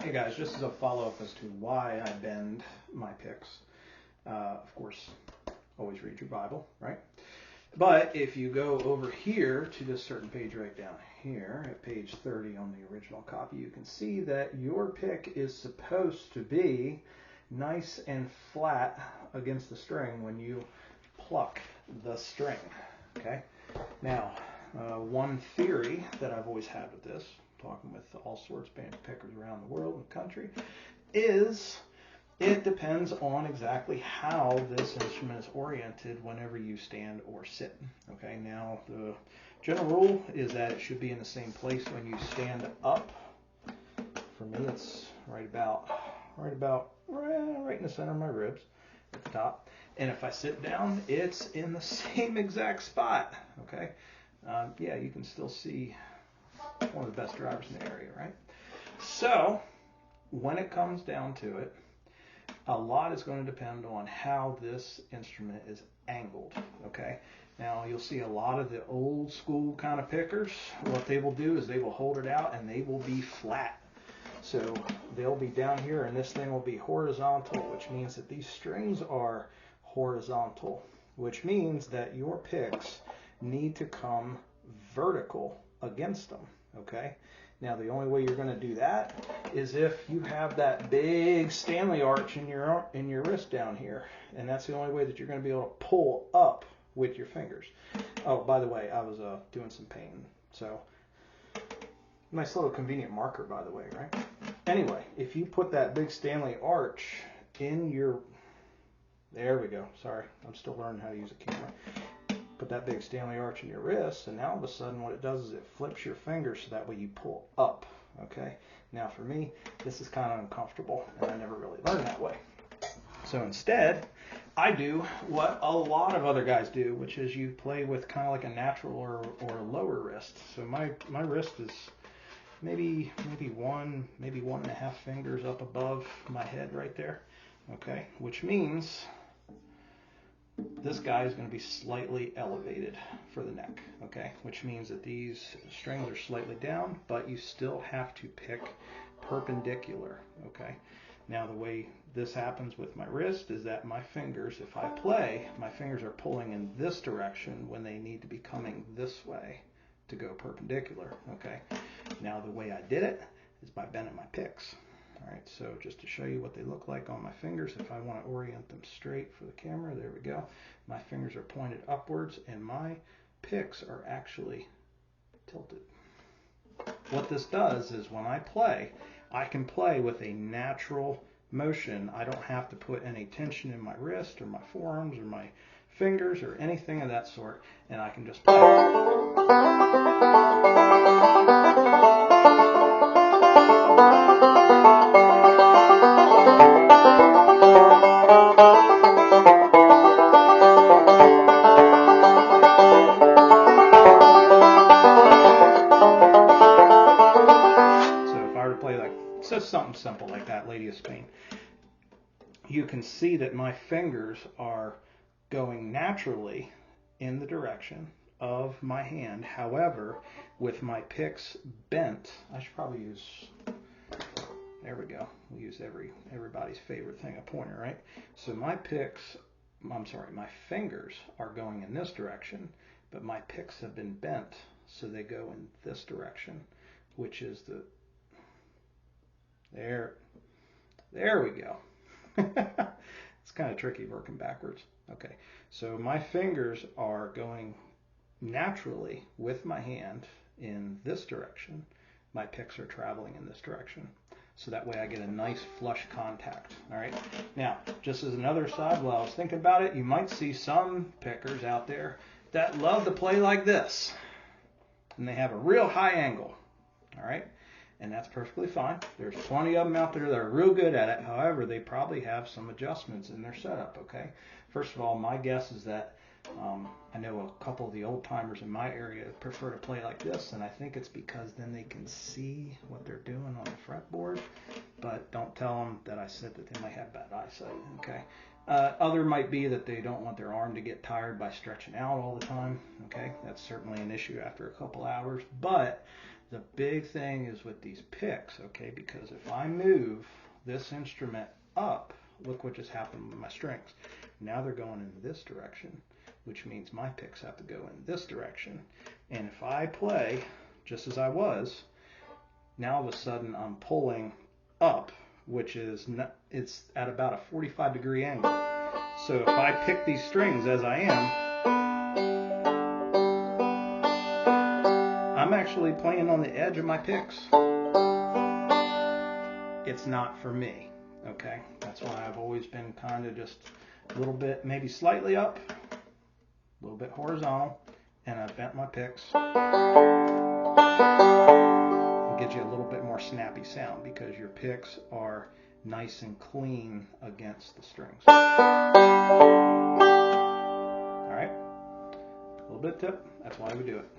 Hey guys, just as a follow-up as to why I bend my picks, of course, always read your Bible, right? But if you go over here to this certain page right down here, at page 30 on the original copy, you can see that your pick is supposed to be nice and flat against the string when you pluck the string, okay? Now, one theory that I've always had with this, talking with all sorts of banjo pickers around the world and country, is it depends on exactly how this instrument is oriented whenever you stand or sit. Okay, now the general rule is that it should be in the same place when you stand up. For me, it's right in the center of my ribs at the top. And if I sit down, it's in the same exact spot. Okay, yeah, you can still see one of the best drivers in the area, right? So when it comes down to it, a lot is going to depend on how this instrument is angled, okay? Now, you'll see a lot of the old school kind of pickers, what they will do is they will hold it out and they will be flat. So they'll be down here and this thing will be horizontal, which means that these strings are horizontal, which means that your picks need to come vertical against them, okay? Now, the only way you're going to do that is if you have that big Stanley arch in your wrist down here, and that's the only way that you're going to be able to pull up with your fingers. Oh, by the way, I was doing some painting, so nice little convenient marker, by the way, right? Anyway, if you put that big Stanley arch in your, there we go. Sorry, I'm still learning how to use a camera. Put that big Stanley arch in your wrist, and now all of a sudden what it does is it flips your fingers so that way you pull up, okay? Now for me, this is kind of uncomfortable, and I never really learned that way. So instead, I do what a lot of other guys do, which is you play with kind of like a natural or a lower wrist. So my wrist is maybe one and a half fingers up above my head right there, okay? Which means this guy is going to be slightly elevated for the neck, okay? Which means that these strings are slightly down, but you still have to pick perpendicular, okay? Now, the way this happens with my wrist is that my fingers, if I play, my fingers are pulling in this direction when they need to be coming this way to go perpendicular, okay? Now, the way I did it is by bending my picks. All right, so just to show you what they look like on my fingers, if I want to orient them straight for the camera, there we go. My fingers are pointed upwards and my picks are actually tilted. What this does is when I play, I can play with a natural motion. I don't have to put any tension in my wrist or my forearms or my fingers or anything of that sort, and I can just play. Just something simple like that, Lady of Spain. You can see that my fingers are going naturally in the direction of my hand. However, with my picks bent, I should probably use, there we go. We'll use everybody's favorite thing, a pointer, right? So my fingers are going in this direction, but my picks have been bent, so they go in this direction, which is the, there we go. It's kind of tricky working backwards. Okay, so my fingers are going naturally with my hand in this direction. My picks are traveling in this direction. So that way I get a nice flush contact. All right. Now, just as another side, while I was thinking about it, you might see some pickers out there that love to play like this. And they have a real high angle. All right. And that's perfectly fine. There's plenty of them out there that are real good at it. However, they probably have some adjustments in their setup, okay? First of all, my guess is that I know a couple of the old timers in my area prefer to play like this, and I think it's because then they can see what they're doing on the fretboard. But don't tell them that I said that they might have bad eyesight, okay? Other might be that they don't want their arm to get tired by stretching out all the time, okay? That's certainly an issue after a couple hours, but The big thing is with these picks, okay, because if I move this instrument up, look what just happened with my strings. Now they're going in this direction, which means my picks have to go in this direction. And if I play just as I was, now all of a sudden I'm pulling up, which is not, it's at about a 45-degree angle. So if I pick these strings as I am, I'm actually playing on the edge of my picks. It's not for me, okay? That's why I've always been kind of just a little bit, maybe slightly up, a little bit horizontal, and I've bent my picks. It gives you a little bit more snappy sound because your picks are nice and clean against the strings. All right, a little bit tip, that's why we do it.